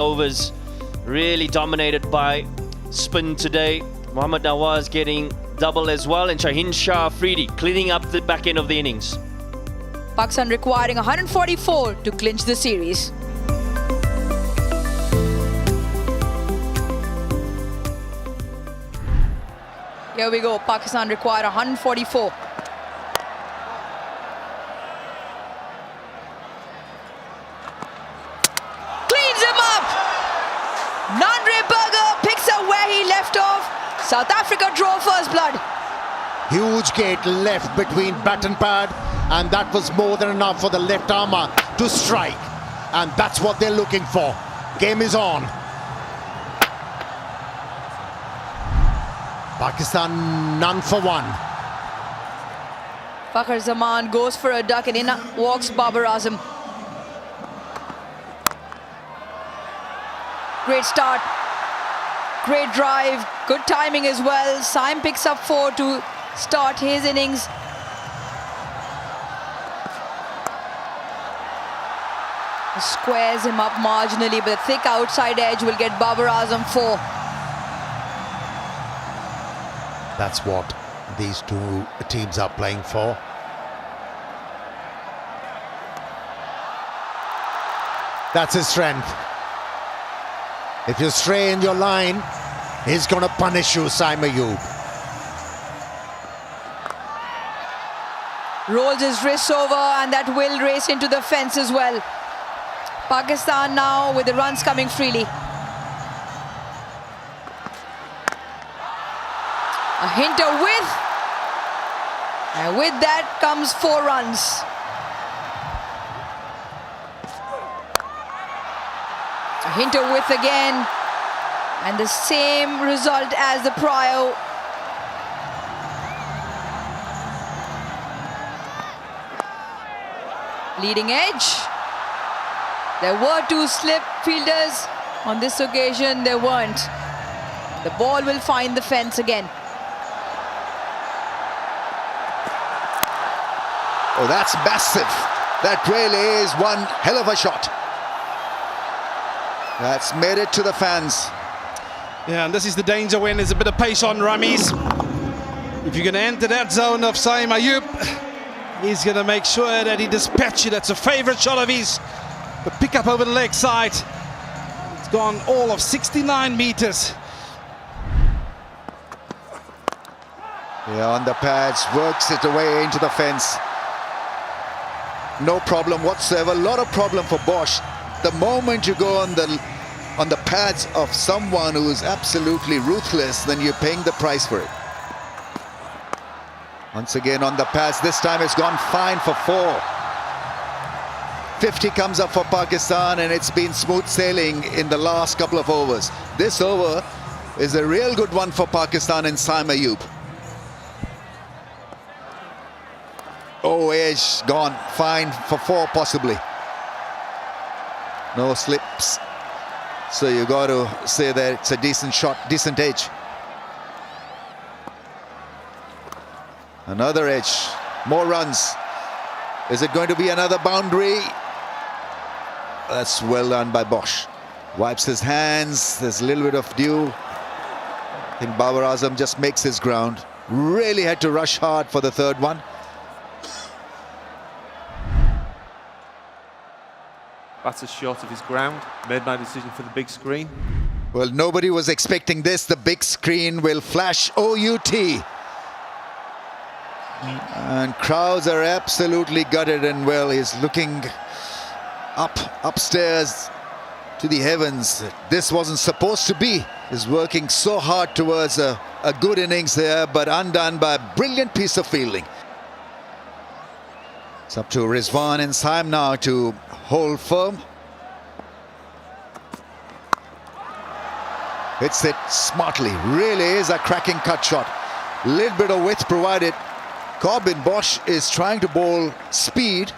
Overs really dominated by spin today. Mohammad Nawaz getting double as well, and Shaheen Shah Afridi cleaning up the back end of the innings. Pakistan requiring 144 to clinch the series. Here we go, Pakistan require 144. Cleans him up! Nandre Berger picks up where he left off. South Africa draw first blood. Huge gate left between bat and pad, and that was more than enough for the left armour to strike. And that's what they're looking for. Game is on. Pakistan none for one. Fakhar Zaman goes for a duck and in walks Babar Azam. Great start, great drive, good timing as well. Saim picks up 4 to start his innings. Squares him up marginally, but a thick outside edge will get Babar Azam 4. That's what these two teams are playing for. That's his strength. If you stray in your line, he's going to punish you, Saim Ayub. Rolls his wrists over, and that will race into the fence as well. Pakistan now with the runs coming freely. A hinter with, and with that comes 4 runs. A hinter with again, and the same result as the prior. Leading edge. There were 2 slip fielders. On this occasion, there weren't. The ball will find the fence again. Oh, that's massive. That really is one hell of a shot. That's made it to the fans. Yeah, and this is the danger when there's a bit of pace on Ramiz. If you're going to enter that zone of Saim Ayub, he's going to make sure that he dispatches it. That's a favourite shot of his. The pick up over the leg side. It's gone all of 69 metres. Yeah, on the pads, works it away into the fence. No problem whatsoever. A lot of problem for Bosch. The moment you go on the pads of someone who is absolutely ruthless, then you're paying the price for it. Once again on the pads, this time it's gone fine for 4. 50 comes up for Pakistan, and it's been smooth sailing in the last couple of overs. This over is a real good one for Pakistan and Saim Ayub. Oh, edge gone fine for 4 possibly. No slips, so you got to say that it's a decent shot, decent edge. Another edge, more runs. Is it going to be another boundary? That's well done by Bosch. Wipes his hands, there's a little bit of dew. I think Babar Azam just makes his ground. Really had to rush hard for the 3rd one. That's a shot of his ground. Made my decision for the big screen. Well, nobody was expecting this. The big screen will flash OUT. And crowds are absolutely gutted, and well, he's looking upstairs to the heavens. This wasn't supposed to be. He's working so hard towards a good innings there, but undone by a brilliant piece of fielding. It's up to Rizwan and Saim now to hold firm. Hits it smartly. Really is a cracking cut shot. Little bit of width provided. Corbin Bosch is trying to bowl speed,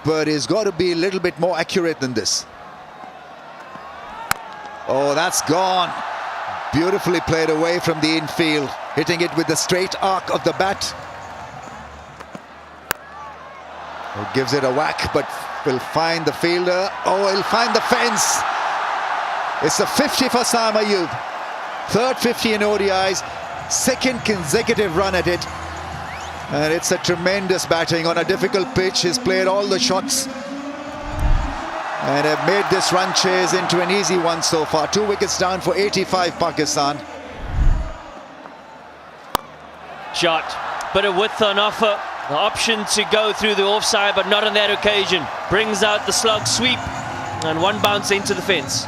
but he's got to be a little bit more accurate than this. Oh, that's gone. Beautifully played away from the infield, hitting it with the straight arc of the bat. He gives it a whack, but will find the fielder. Oh, he'll find the fence. It's a 50 for Saim Ayub. Third 50 in ODIs, second consecutive run at it. And it's a tremendous batting on a difficult pitch. He's played all the shots and have made this run chase into an easy one so far. 2 wickets down for 85 Pakistan. Shot, bit of width on offer. The option to go through the offside, but not on that occasion. Brings out the slug sweep and one bounce into the fence.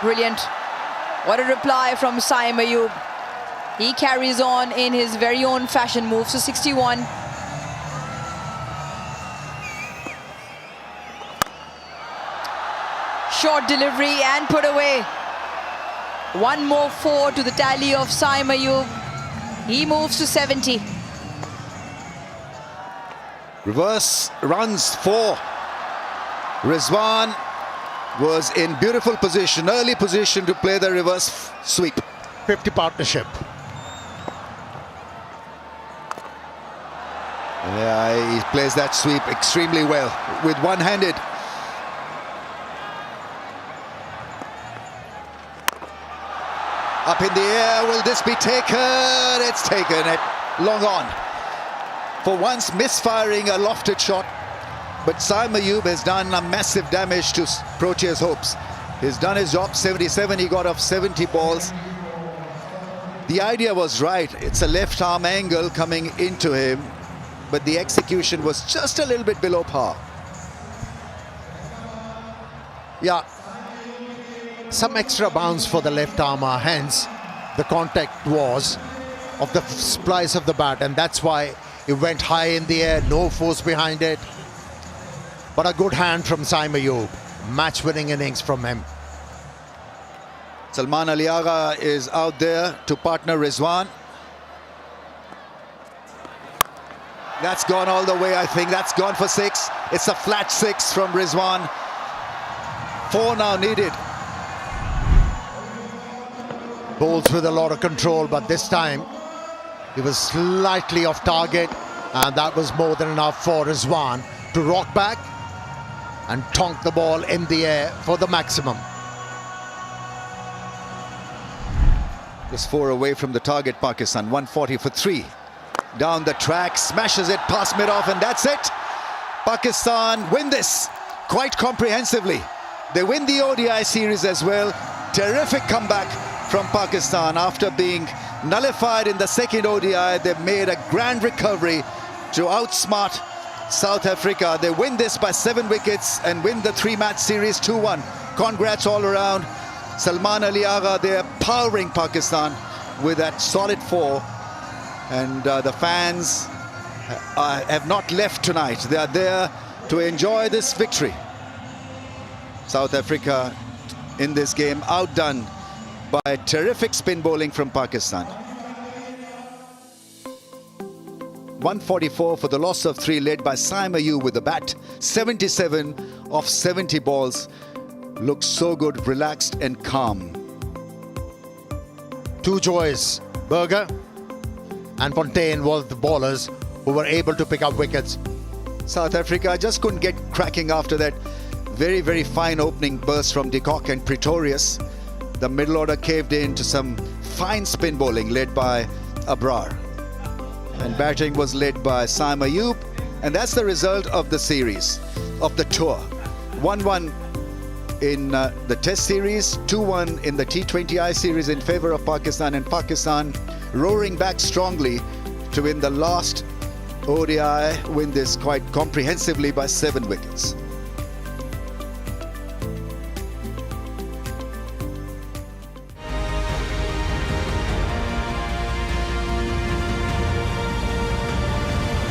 Brilliant. What a reply from Saim Ayub. He carries on in his very own fashion, moves to 61. Short delivery and put away. One more 4 to the tally of Saim Ayub. He moves to 70. Reverse runs 4. Rizwan was in beautiful position, early position to play the reverse sweep. 50 partnership. Yeah, he plays that sweep extremely well with one-handed. Up in the air, will this be taken? It's taken it long on. For once misfiring a lofted shot, but Saim Ayub has done a massive damage to Protea's hopes. He's done his job. 77 he got off 70 balls. The idea was right. It's a left arm angle coming into him, but the execution was just a little bit below par. Yeah, some extra bounce for the left armer, hence the contact was of the splice of the bat, and that's why it went high in the air, no force behind it. But a good hand from Saim Ayub, match-winning innings from him. Salman Ali Agha is out there to partner Rizwan. That's gone all the way, I think. That's gone for 6. It's a flat 6 from Rizwan. 4 now needed. Bowls with a lot of control, but this time he was slightly off target, and that was more than enough for Rizwan to rock back and tonk the ball in the air for the maximum. Just 4 away from the target, Pakistan. 140 for 3. Down the track, smashes it past mid-off, and that's it. Pakistan win this quite comprehensively. They win the ODI series as well. Terrific comeback from Pakistan. After being nullified in the second ODI, they've made a grand recovery to outsmart South Africa. They win this by 7 wickets and win the 3-match series 2-1. Congrats all around. Salman Ali Agha, they're powering Pakistan with that solid 4. And the fans have not left tonight. They are there to enjoy this victory. South Africa in this game outdone by terrific spin bowling from Pakistan. 144 for the loss of 3, led by Saim Ayub with the bat. 77 off 70 balls. Looks so good, relaxed and calm. 2 joys. Berger and Fontaine were the bowlers who were able to pick up wickets. South Africa just couldn't get cracking after that very, very fine opening burst from de Kock and Pretorius. The middle order caved in to some fine spin bowling led by Abrar. And batting was led by Saim Ayub. And that's the result of the series, of the tour. 1-1 in the Test series, 2-1 in the T20I series in favour of Pakistan, and Pakistan roaring back strongly to win the last ODI, win this quite comprehensively by 7 wickets.